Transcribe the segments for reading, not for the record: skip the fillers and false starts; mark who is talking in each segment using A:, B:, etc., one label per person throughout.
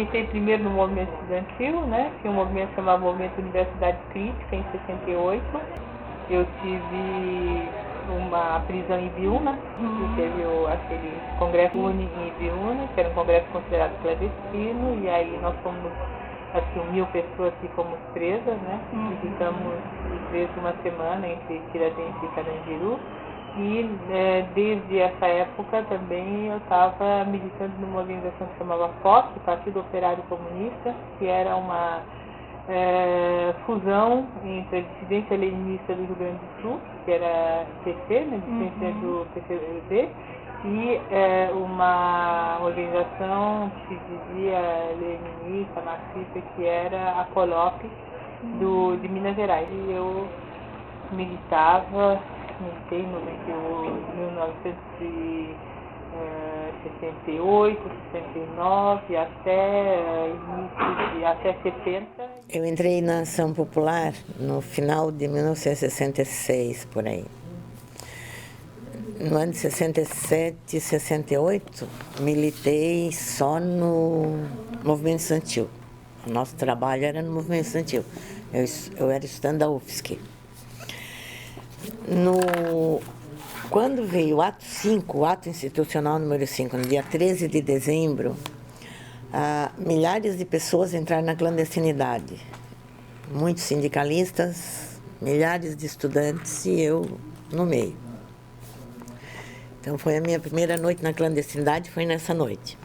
A: militei primeiro no movimento estudantil, né? Tinha um movimento chamado Movimento Universidade Crítica, em 68. Eu tive uma prisão em Biúna, que teve aquele congresso UNE em Biúna, que era um congresso considerado clandestino, e aí nós fomos, assim, 1.000 pessoas que fomos presas, né? E ficamos presos uma semana entre Tiradentes e Carandiru. E desde essa época também eu estava militando numa organização que se chamava POC, Partido Operário Comunista, que era uma fusão entre a dissidência leninista do Rio Grande do Sul, que era PC, né, dissidência do PCB, e uma organização que se dizia leninista, marxista, que era a POLOP de Minas Gerais. E eu militei no 1968, 69, até 70.
B: Eu entrei na Ação Popular no final de 1966, por aí. No ano de 67 e 68, militei só no movimento estudantil. O nosso trabalho era no movimento estudantil. Eu era estudante da UFSC. Quando veio o ato 5, o ato institucional número 5, no dia 13 de dezembro, milhares de pessoas entraram na clandestinidade. Muitos sindicalistas, milhares de estudantes e eu no meio. Então foi a minha primeira noite na clandestinidade, foi nessa noite.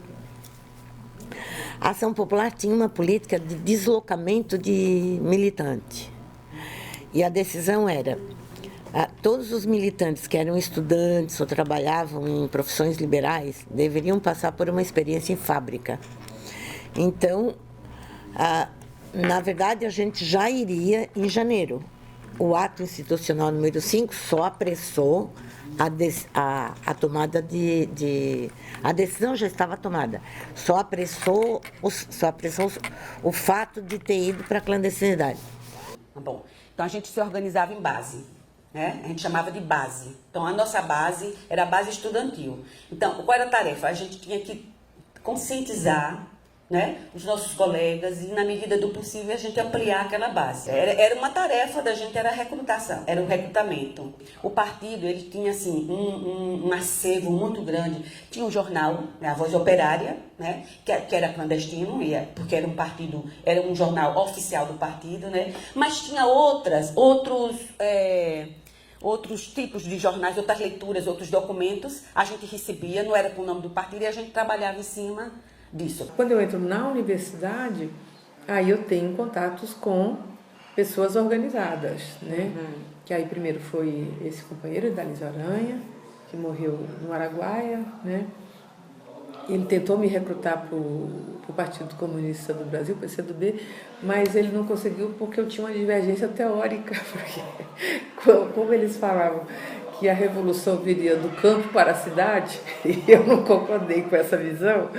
B: A Ação Popular tinha uma política de deslocamento de militante. E a decisão era: todos os militantes que eram estudantes ou trabalhavam em profissões liberais deveriam passar por uma experiência em fábrica. Então, na verdade, a gente já iria em janeiro. O ato institucional número 5 só apressou a tomada a decisão já estava tomada. Só apressou o fato de ter ido para a clandestinidade.
C: Bom, então a gente se organizava em base. Né? A gente chamava de base. Então, a nossa base era a base estudantil. Então, qual era a tarefa? A gente tinha que conscientizar, né, os nossos colegas e, na medida do possível, a gente ampliar aquela base. Era uma tarefa da gente, era a recrutação, era o recrutamento. O partido, ele tinha, assim, um acervo muito grande. Tinha um jornal, né, a Voz Operária, né, que era clandestino, porque era um partido, era um jornal oficial do partido, né, mas tinha outros tipos de jornais, outras leituras, outros documentos, a gente recebia, não era com o nome do partido, e a gente trabalhava em cima disso.
D: Quando eu entro na universidade, aí eu tenho contatos com pessoas organizadas, né? Que aí primeiro foi esse companheiro, Dalísio Aranha, que morreu no Araguaia, né? Ele tentou me recrutar para o Partido Comunista do Brasil, PCdoB, mas ele não conseguiu porque eu tinha uma divergência teórica, porque como eles falavam que a revolução viria do campo para a cidade, e eu não concordei com essa visão,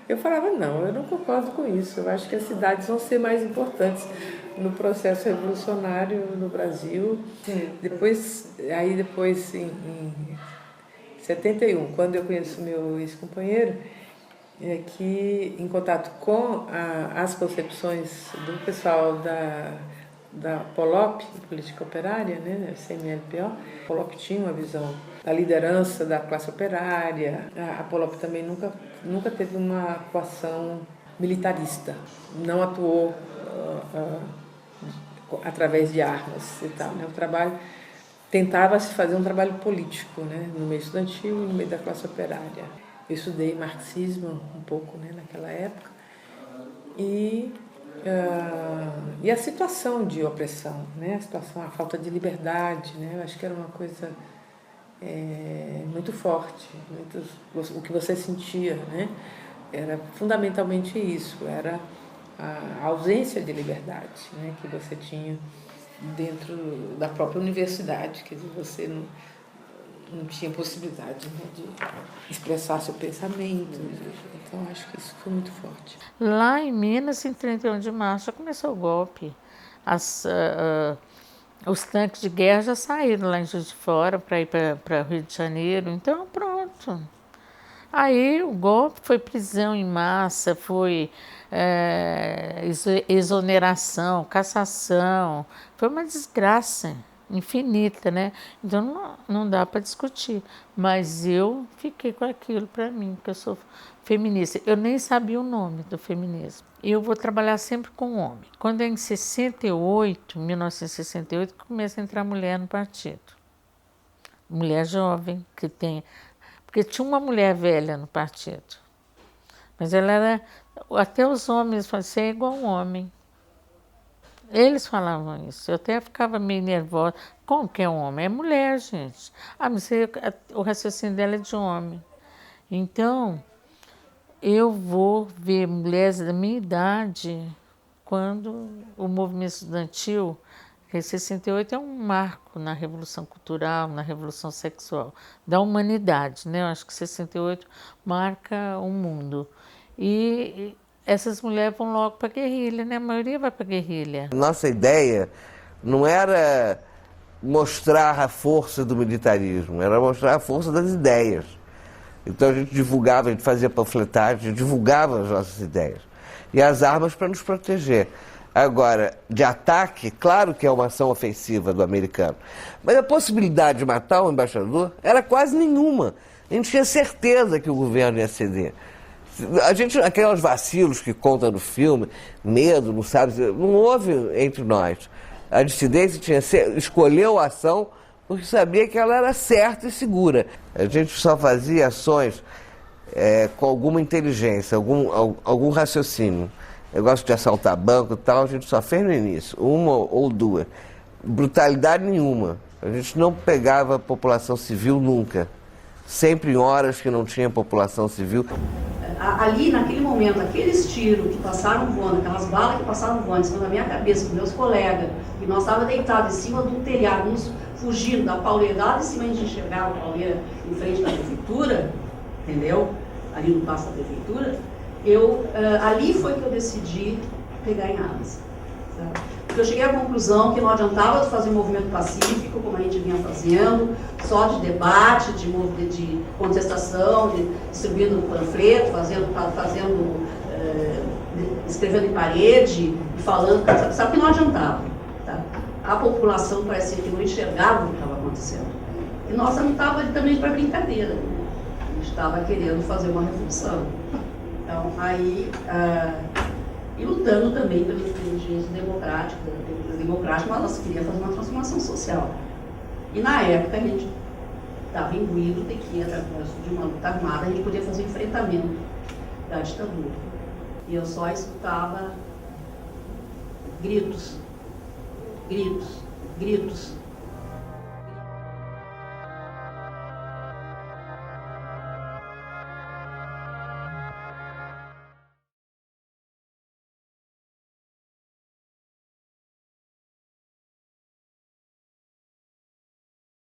D: eu falava, não, eu não concordo com isso, eu acho que as cidades vão ser mais importantes no processo revolucionário no Brasil. Depois em 71, quando eu conheço meu ex-companheiro, que em contato com as concepções do pessoal da POLOP, Política Operária, né, CMLPO, a POLOP tinha uma visão da liderança da classe operária. A POLOP também nunca teve uma atuação militarista, não atuou através de armas e tal, né? O trabalho tentava-se fazer um trabalho político, né, no meio estudantil e no meio da classe operária. Eu estudei marxismo um pouco, né, naquela época, e a situação de opressão, né, a falta de liberdade, né, eu acho que era uma coisa muito forte, o que você sentia, né, era fundamentalmente isso, era a ausência de liberdade, né, que você tinha dentro da própria universidade, quer dizer, você não tinha possibilidade, né, de expressar seu pensamento. Então, acho que isso foi muito forte.
E: Lá em Minas, em 31 de março, já começou o golpe. Os tanques de guerra já saíram lá em Juiz de Fora para ir para Rio de Janeiro. Então, pronto. Aí o golpe foi prisão em massa, foi exoneração, cassação, foi uma desgraça infinita, né? Então não dá para discutir. Mas eu fiquei com aquilo para mim, porque eu sou feminista. Eu nem sabia o nome do feminismo. Eu vou trabalhar sempre com homem. Quando é em 1968, começa a entrar mulher no partido. Mulher jovem, que tem... Porque tinha uma mulher velha no partido. Mas ela era... Até os homens falavam, você é igual um homem. Eles falavam isso. Eu até ficava meio nervosa. Como que é um homem? É mulher, gente. Ah, mas o raciocínio dela é de homem. Então, eu vou ver mulheres da minha idade quando o movimento estudantil, que 68 é um marco na Revolução Cultural, na Revolução Sexual, da humanidade, né? Eu acho que 68 marca o mundo. E essas mulheres vão logo para a guerrilha, né? A maioria vai para a guerrilha.
F: Nossa ideia não era mostrar a força do militarismo, era mostrar a força das ideias. Então a gente divulgava, a gente fazia panfletagem, a gente divulgava as nossas ideias. E as armas para nos proteger. Agora, de ataque, claro que é uma ação ofensiva do americano. Mas a possibilidade de matar o embaixador era quase nenhuma. A gente tinha certeza que o governo ia ceder. A gente, aqueles vacilos que conta no filme, medo, não sabe, não houve entre nós. A dissidência escolheu a ação porque sabia que ela era certa e segura. A gente só fazia ações com alguma inteligência, algum raciocínio. Negócio de assaltar banco e tal, a gente só fez no início, uma ou duas. Brutalidade nenhuma. A gente não pegava a população civil nunca. Sempre em horas que não tinha população civil.
G: Ali, naquele momento, aqueles tiros que passaram voando, aquelas balas que passaram voando em cima da minha cabeça, com meus colegas, e nós estávamos deitados em cima de um telhado, uns fugindo da pauleira, lá de cima a gente enxergava a pauleira em frente da prefeitura, entendeu? Ali no passo da prefeitura. Ali foi que eu decidi pegar em armas. Sabe? Porque eu cheguei à conclusão que não adiantava fazer um movimento pacífico, como a gente vinha fazendo, só de debate, de contestação, distribuindo panfleto, escrevendo em parede, e falando, sabe que não adiantava. Tá? A população parecia que não enxergava o que estava acontecendo. E nós não estávamos também para brincadeira. A gente estava querendo fazer uma revolução. Então, aí, e lutando também pela inteligência democrática, mas nós queríamos fazer uma transformação social. E na época a gente estava imbuído de que, através de uma luta armada, a gente podia fazer enfrentamento da ditadura. E eu só escutava gritos, gritos, gritos.